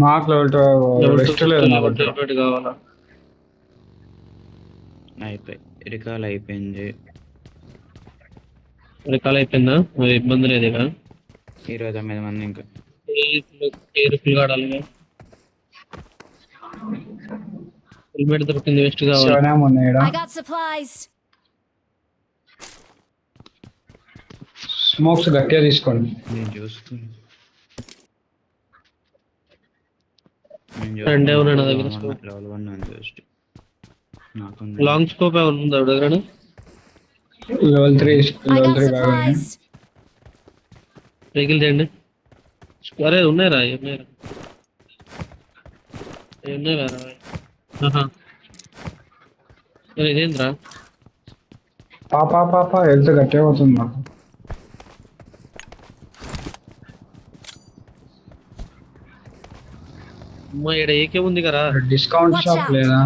మాకు level two rest లేదు pistol నా లెవెల్ దగ్గర. టూ కావాలా? అయిపోయి రికాల్ అయిపోయింది. రికాల్ అయిపోయిందా? మరి ఇబ్బంది లేదు ఇక. 29 మంది ఇంకా. రిఫిల్ కాడాలి. హెల్మెట్ దొరికింది, వేస్ట్ కావాలి. సెవెన్ ఏమో ఉన్నాయి ఈడ. I got supplies. స్మోక్స్ గట్టిగా తీసుకోండి. నేను చూసుకుని రెండే ఉన్నాయి నా దగ్గర. లెవెల్ 1 ఉంది జస్ట్. నాకు లాంగ్ స్కోప్ ఏమైనా ఉందా దగ్గర? Level 3 I level got 3 bag ఉంది. supplies. వెహికల్ చేయండి. అరే ఉన్నాయిరా, ఉన్నాయిరా, ఉన్నాయిరా. ఇదేంద్రా? పాప హెల్త్ గట్టిగా అవుతుంది నాకు. అమ్మా ఇక్కడ ఏకే ఉంది కదా. Discount Watch shop out. లేదా?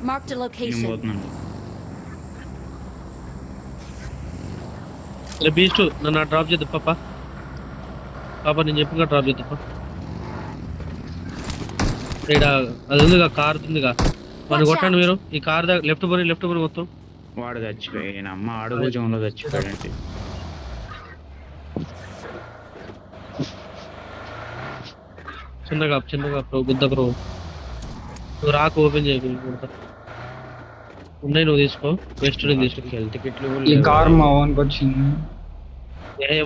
Marked a నేను location. పోతున్నాను. అరే బీస్ట్ నన్ను డ్రాప్ చేద్దు పాప. నేను చెప్పిన డ్రాప్ చేద్దు పాప. ఇక్కడ అది ఉందిగా, కార్ ఉందిగా, మనం కొట్టండి మీరు. ఈ కార్ దగ్గర లెఫ్ట్ పోని మొత్తం. వాడు చచ్చిపోయి అమ్మ అడుగు జోన్లో చచ్చిపోయాడంటే. చిన్నగా గుద్ద ప్రో. నువ్వు రాకు, ఓపెన్ చేయకుండా ఉన్నాయి, నువ్వు తీసుకో. వెస్ట్ తీసుకో. హెల్త్ కిట్లు ఈ కార్ మా ఓన్కి వచ్చింది.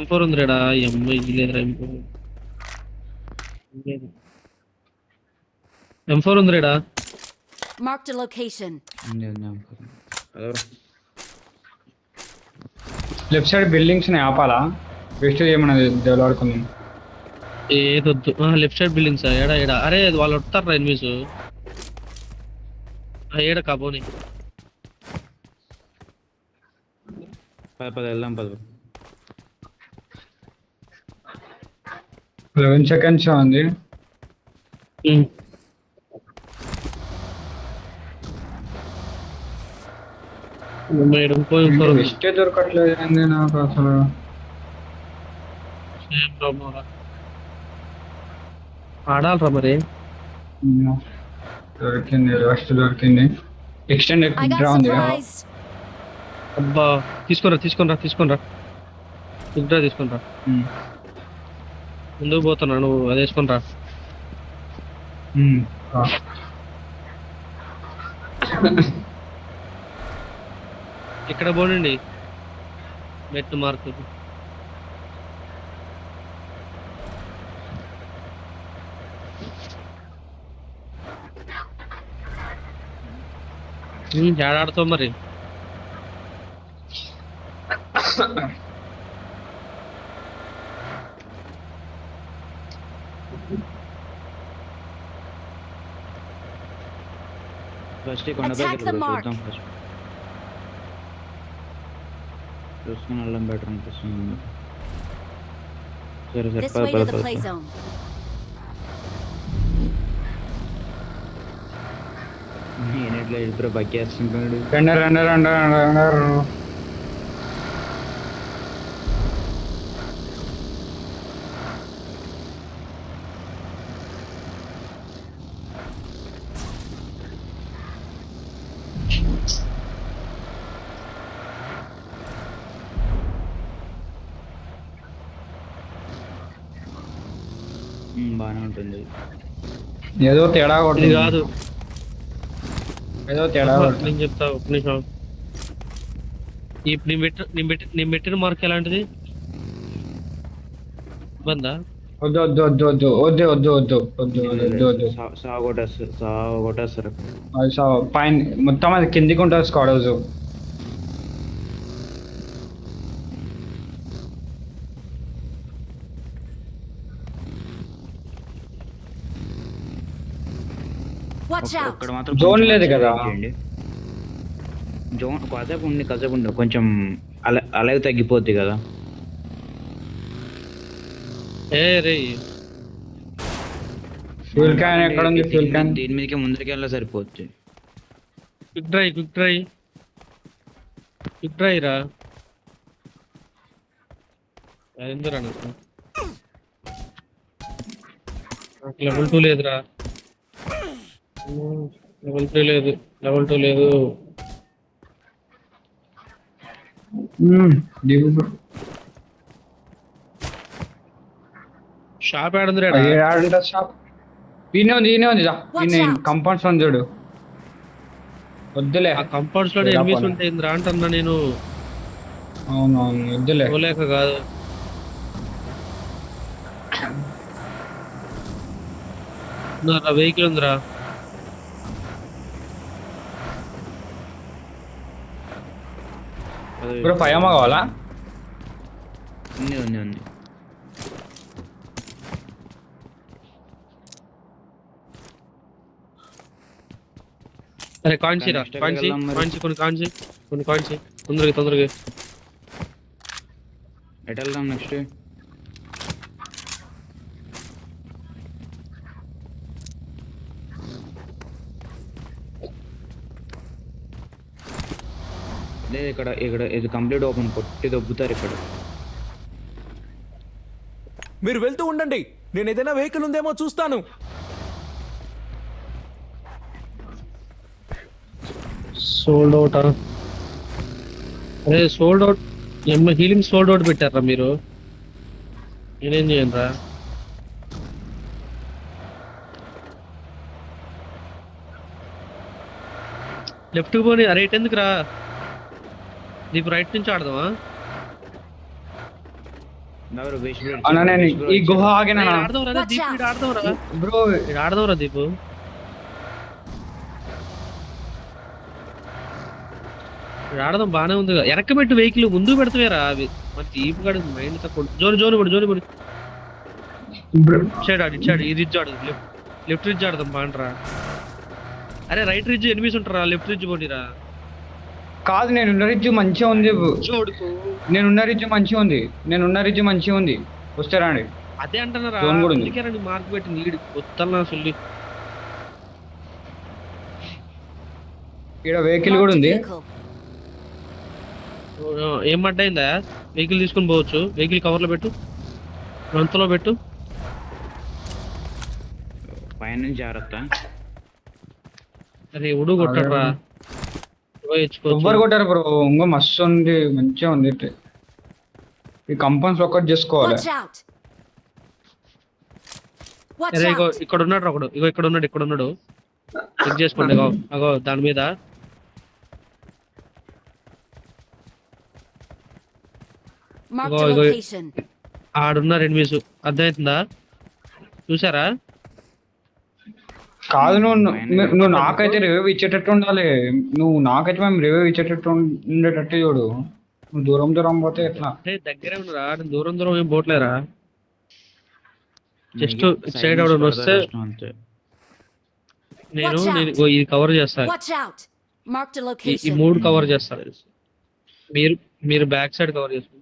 M4 ఉంది రేడా. M ఇది లేదురా. M4 ఉంది రేడా. Marked a location. Left side buildings ని ఆపాలా? బెస్ట్ ఏమన్నా డెవలడుకుందాం. ఏదొద్దు. లెఫ్ట్ సైడ్ బిల్డింగ్స్ ఏడా. అరే వాళ్ళు వస్తారా ఎనిమిస్? ఏడ కాబోని. పద వెళ్దాం పద. 11 సెకండ్స్ ఉంది. ఇష్టే దొరకట్లేదు ఏంది నాకు అసలు. ఆడాలరా మరి. దొరికింది, ఫస్ట్ దొరికింది. ఎక్స్టెండ్ I got డ్రా ఉంది. supplies. అబ్బా తీసుకునిరా. తీసుకునిరా. ముందుకు పోతున్నా, నువ్వు అది వేసుకునిరా. ఇక్కడ పోనండి, మెట్టు మార్కు. ఆడాడుతావు మరి. ఫస్ట్ కొండ Attack the mark. చూద్దాం. ఫస్ట్ చూసుకుని వెళ్ళడం బెటర్ అనిపిస్తుంది. సరే This way to the play zone. నేనెట్లా ఇద్దరు బగ్గేస్తుంటాడు. రెండర్ బాగానే ఉంటుంది. ఏదో తేడా ఇది కొట్టింది. కాదు, ఏదో తేడా కొట్టింది. నేను చెప్తా ఒక నిమిషం. ఇప్పుడు నేను పెట్టిన మార్క్ ఎలాంటిది? ఇబ్బందా? వద్దు. సాగొట్టేస్తారు. అది పైన మొత్తం అది కిందికి ఉంటుంది స్క్వాడ్ హౌస్. Watch out. ఇక్కడ మాత్రం జోన్ లేదు కదా. జోన్ కాసేపు ఉండి కొంచెం అలాగే తగ్గిపోద్ది కదా. ఫ్యూల్ క్యాన్ ఎక్కడ ఉంది? ఫ్యూల్ క్యాన్ దీని మీదకి ముందుకు వెళ్ళా సరిపోద్ది. క్విక్ డ్రై ఇట్రాయిరా ఎందురా నాకు లెవెల్ 2 లేదురా, లెవెల్ 3 లేదు, లెవెల్ 2 లేదు. దిగు బ్రో. షాప్ ఆడుందిరా ఆడంట షాప్. ఈయనే ఉంది Watch ఈయన out. కంపౌండ్స్ ఉంది చూడు. వద్దులే. ఆ కంపౌండ్స్ లో ఎనిమిస్ ఉంటాయి ఇంద్రా అంటున్నా నేను. అవును వద్దులే. పోలేక కాదు. నా వెహికల్ ఉందిరా. బ్రో పైమా కావాలా? ఉంది. అరే కాన్సీ రా, Next కాన్సీ వెళ్దాం మరి. కాన్సీ కొన్ని కాన్సీ తొందరగా. ఎటు వెళ్దాం నెక్స్ట్? లేదు ఇక్కడ ఇది కంప్లీట్ ఓపెన్, కొట్టి దొబ్బుతారు ఇక్కడ. మీరు వెళ్తూ ఉండండి, నేను ఏదైనా వెహికల్ ఉందేమో చూస్తాను. Sold out. అరే sold out, healing sold out పెట్టారా మీరు? నేనేం చేయను రా. లెఫ్ట్ పోనీ, రైట్ ఎందుకు రా? దీపు రైట్ నుంచి ఆడదామా? అన్నా నేను ఈ గుహ ఆగినా ఆడదాం రా దీపు, ఈడ ఆడదాం రా బ్రో. ఈడ ఆడదాం రా దీపు. ఈడ ఆడదాం బానే ఉంది. వెనక్కి పెట్టు వెహికల్, ముందు పెడతావేరా అవి. మరి దీపు కాదు మైండ్ తక్కువ. జోని పడు. ఇచ్చాడు ఈ రిడ్జ్ ఆడదు, లెఫ్ట్ రిడ్జ్ ఆడదాం బాండ్రా. అరే రైట్ రిడ్జ్ ఎనిమిస్ ఉంటారా, లెఫ్ట్ రిడ్జ్ పోనీరా. కాదు నేనున్న రిడ్జ్ మంచిగా ఉంది. నేనున్న రిడ్జ్ మంచిగా ఉంది. వస్తారా అండి? అదే అంటున్నారా, జోన్ కూడా ఉంది. అందుకే రండి మార్క్ పెట్టి నీడు వస్తాను అసలు. ఇక్కడ వెహికల్ కూడా Marked a ఉంది. vehicle. ఏం అడ్డైందా? వెహికల్ తీసుకొని పోవచ్చు. వెహికల్ కవర్ లో పెట్టు, అంతలో పెట్టు. పైనుంచి జాగ్రత్త. అరే ఉడు కొట్టరా. ఎవ్వరు కొట్టారు బ్రో. ఇంకో మస్తు ఉంది, మంచిగా ఉంది. ఈ కంపౌండ్స్ ఒక్కటి చేసుకోవాలి. Watch out. Watch అరే ఇగో out. ఇక్కడ ఉన్నాడు ఒకడు, ఇక్కడ ఉన్నాడు. చెక్ చేసుకోండి. అగో దాని మీద. Marked a Go. location. ఆడున్నారు ఎనిమిస్. అర్థమవుతుందా? చూసారా? కాదు నువ్వు నాకైతే రివ్యూ ఇచ్చేటట్టు ఉండాలి. నాకైతే మేము రివ్యూ ఇచ్చేటట్టు ఉండేటట్టు చూడు. నువ్వు దూరం పోతే ఎట్లా? అంటే దగ్గరే ఉన్నారా? దూరం ఏం పోట్లేరా? జస్ట్ సైడ్ అవుట్ వస్తే అంతే. నేను ఇది కవర్ చేస్తాను. Watch out. Marked a ఈ location. 3 కవర్ చేస్తారు. మీరు బ్యాక్ సైడ్ కవర్ చేస్తారు.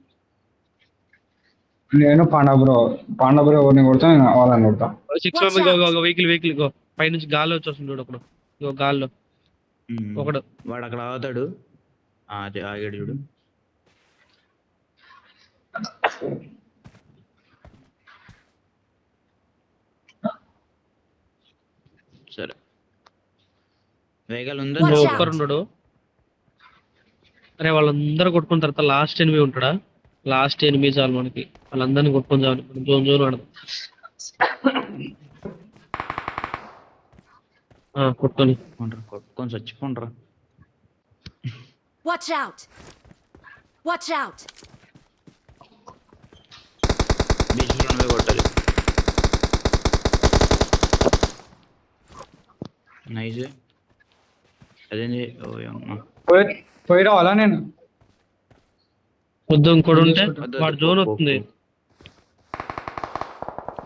నేను పాండబ్రో ఎవరిని కొడతా, నేను వాళ్ళని కొడతా. 6 వెహికల్ పైనుంచి గాల్లో వచ్చేస్తుంది చూడు ఒకడు. ఇగో గాల్లో ఒకడు. వాడు అక్కడ ఆగుతాడు. అదే ఆగాడు చూడు. సరే వెహికల్ ఉందా? Watch out. ఒక్కరున్నాడు. అరే వాళ్ళందరూ కొట్టుకున్న తర్వాత లాస్ట్ ఎనిమి ఉంటాడా? లాస్ట్ ఎనిమి చాలు మనకి. వాళ్ళందరినీ కొట్టుకొని చాలు. జోన్ ఆడదాం. కొట్టుకొని చచ్చిపోండ్రా. Watch out. Watch out. Beach లోనే కొట్టాలి. నైస్. అదేంటి? ఓ అమ్మ. పోయి రావాలా నేను? వద్దు ఇంకోటి ఉంటే వాడు జోన్ వస్తుంది.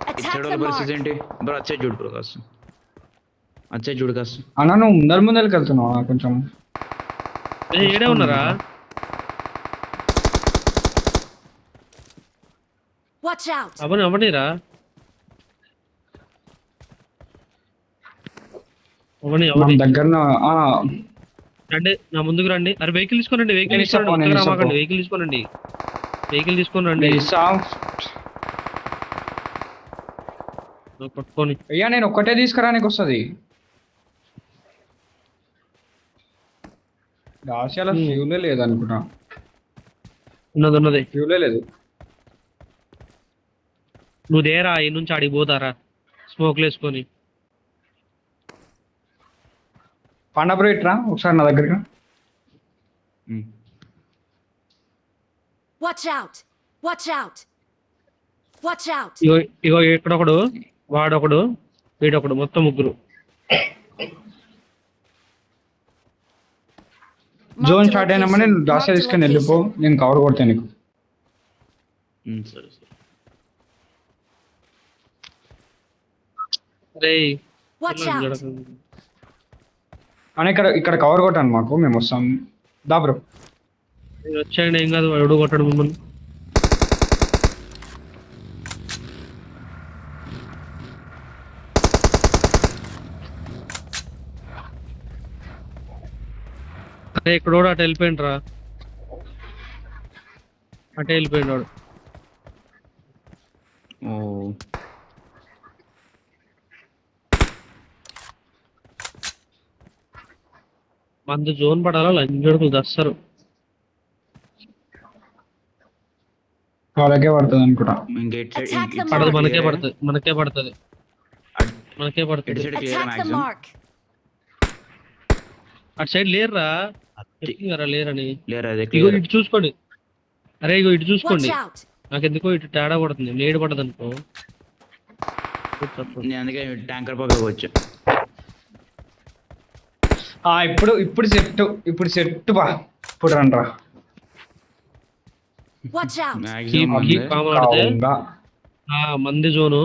Attack ఇచ్చాడు the పరిస్థితి mark. ఏంటి బ్రో? వచ్చే చూడు బ్రో కాస్త. చూడు కాస్త. అన్నా నువ్వు ముందరికి వెళ్తున్నావా కొంచెం? ఏడే ఉన్నారా? Watch out. అవనీరా మన దగ్గర రండి నా ముందుకు రండి. అరే వెహికల్ తీసుకోనండి, వెహికల్ నేను ఇస్తా పో, తీసుకోండి, నేను కొత్తగా ఇస్తా రామాకండి, పో. వెహికల్ తీసుకోనండి, వెహికల్ తీసుకొని రండి. నేను ఇస్తా. పట్టుకొని అయ్యా నేను ఒక్కటే తీసుకురానికి వస్తుంది. దాస్యాల ఫ్యూలే లేదు అనుకుంటా. ఉన్నది ఫ్యూలే లేదు. నువ్వు దేరా ఈ నుంచి ఆడికి పోతారా స్మోక్లు వేసుకొని. పండబ్రో ఇట్రా ఒకసారి నా దగ్గరికి. Watch out! Watch out! Watch out! ఇగో ఇగో ఇక్కడొకడు, వాడొకడు, వీడొకడు, మొత్తం ముగ్గురు. జోన్ Marked a స్టార్ట్ అయినామని location. నువ్వు దాస్యా Marked a తీసుకొని వెళ్ళిపో, location. నేను కవర్ కొడతాను నీకు. సరే సరే. రేయ్ Watch out! అని ఇక్కడ ఇక్కడ కవర్ కొట్టాను మాకు, మేము వస్తాం. దా బ్రో. మీరు వచ్చేయండి, ఏం కాదు, వాడు కొట్టాడు మిమ్మల్ని. అరే ఇక్కడ కూడా అటు వెళ్ళిపోయిండు రా, అటే వెళ్ళిపోయిండు వాడు. ఓ మందు జోన్ పడాలా లంజోడుకులు దస్తారు. వాళ్ళకే పడుతుంది అనుకుంటా. ఇంకా ఇటు సైడ్ Attack the పడదు, mark. మనకే పడుతుంది, మనకే పడుతుంది, మనకే ఇటు పడుతుంది. Side clear Attack the maximum. mark. అటు సైడ్ లేరురా, చెప్తున్నారా లేరని. క్లియర్ అదే ఇగో క్లియర్. ఇటు చూసుకోండి, అరే ఇగో ఇటు Watch చూసుకోండి. out! నాకు ఎందుకో ఇటు తేడా పడుతుంది, నేడు పడదు అనుకో. నేను అందుకే ట్యాంకర్ పక్కకు వచ్చా. ఇప్పుడు ఇప్పుడు సెట్, ఇప్పుడు సెట్ బా. ఇప్పుడు రండ్రా. Watch out! మ్యాక్సిమం ఆడితే కావుగా. మంది జోను.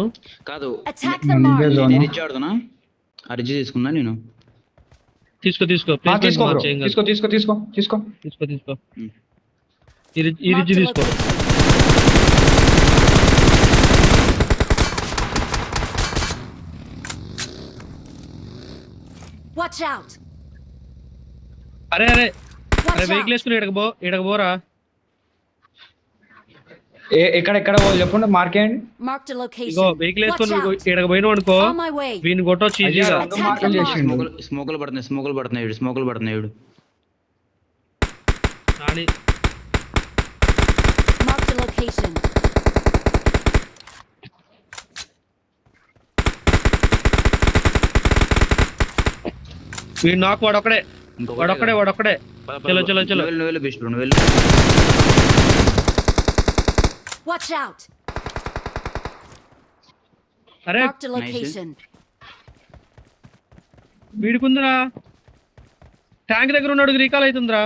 కాదు Attack the మందే mark. జోన్. నేను రిచ్ ఆడుతున్నా, ఆ రిచ్ తీసుకున్నా నేను. తీసుకో తీసుకో ప్లేస్మెంట్ బ్రో, మార్చేయం కాదు. తీసుకో తీసుకో తీసుకో తీసుకో. తీసుకో Hmm. ఈ Marked రిజ్జి a తీసుకో. location. Watch out! అరే అరే Watch అరే వెహికల్ out! వేసుకుని ఇడక పోరా. ఎక్కడ ఎక్కడ పోవాలి చెప్పండి, మార్కేయండి. Marked a ego location. Vehicle Watch వేసుకొని out! ఇడక పోయినావు అనుకో, On my way. వీని కొట్టొచ్చు ఈజీగా. అయ్యా, రెండు మార్కులు చేసిండు. స్మోకులు పడుతున్నాయి, స్మోకులు పడుతున్నాయి వీడు, స్మోకులు పడుతున్నాయి వీడు. కానీ Marked a location. వీడు నాకు వాడొక్కడే, వాడొక్కడే. చలో చలో చలో. నువ్వు వెళ్ళు బిస్ట్, నువ్వు వెళ్ళు. Watch out! అరే Marked a location. వీడికుందిరా, ట్యాంక్ దగ్గర ఉన్నాడు, రీకాల్ అవుతుందిరా.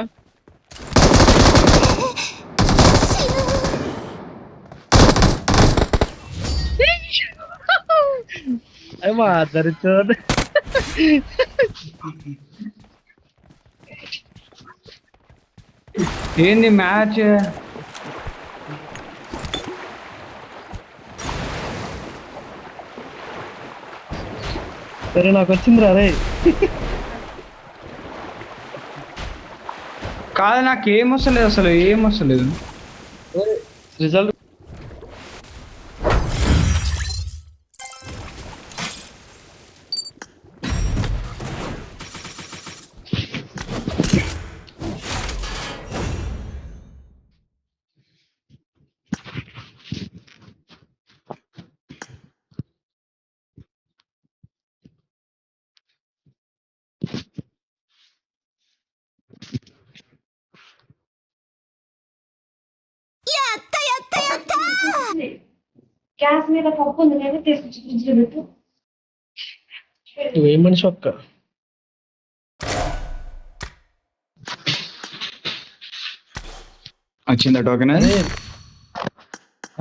అమ్మా దరిచో. ఏంది మ్యాచ్? సరే నాకు వచ్చిందిరా రే. కాదు నాకు ఏం వస్తలేదు, అసలు ఏం వస్తలేదు రిజల్ట్. గ్యాస్ మీద పప్పు ఉంది కదా తీసుకొచ్చి ఫ్రిడ్జ్ లో పెట్టు. నువ్వేం మనిషి ఒక్క. వచ్చిందా టోకెన్? అరే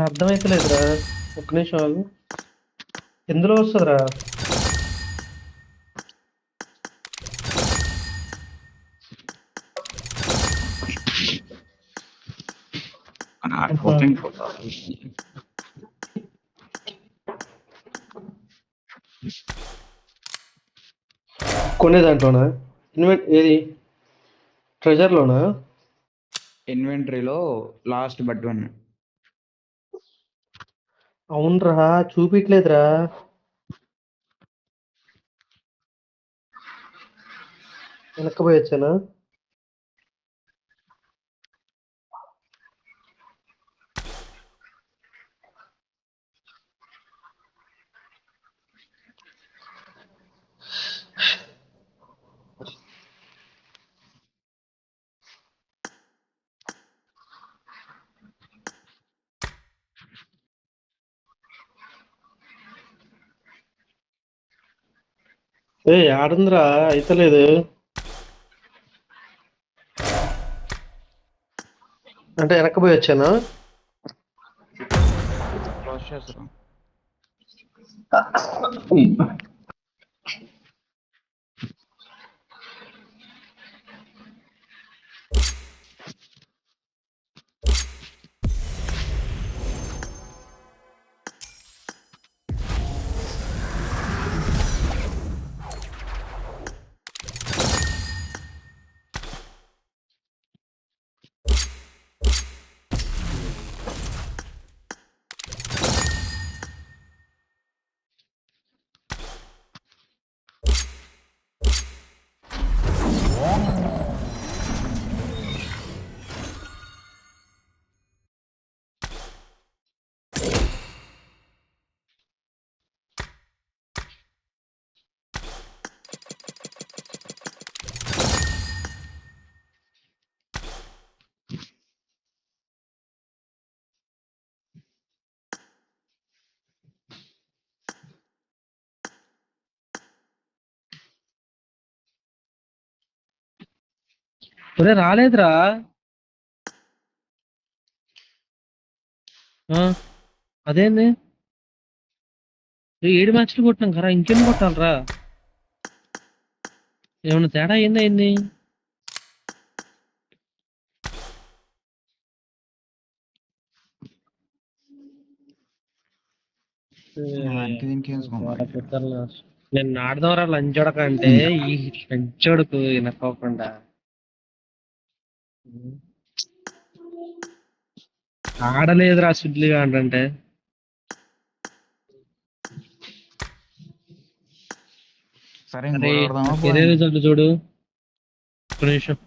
అర్థమైతలేదురా, ఒక్క నిమిషం ఆగు. ఎందులో వస్తుందిరా? కొనే దాంట్లోనా? ఏది ట్రెజర్ లోనా? ఇన్వెంటరీలో లాస్ట్ బట్ వన్. అవునరా, చూపిట్లేదురా. వెనక్కిపోయి వచ్చానా? ఆడుందిరా, అయితలేదు. అంటే వెనక్కిపోయి వచ్చానా? క్లోజ్ చేస్తారా? ఒరే రాలేదురా. అదేంది? 7 మ్యాచ్లు కొట్టినాం కదా, ఇంకెన్ని కొట్టాలరా? ఏమన్నా తేడా ఏంది? దానికి దీనికి ఏం సంబంధం? నేను ఆడదాంరా లంచోడక అంటే ఈ లంచోడుకు వినకోకుండా ఆడలేదురా సుడ్లిగా అంటే. సరే అరే ఇంకోటి ఆడదామా? కెరీర్ రిజల్ట్ చూడు. ఒక నిమిషం.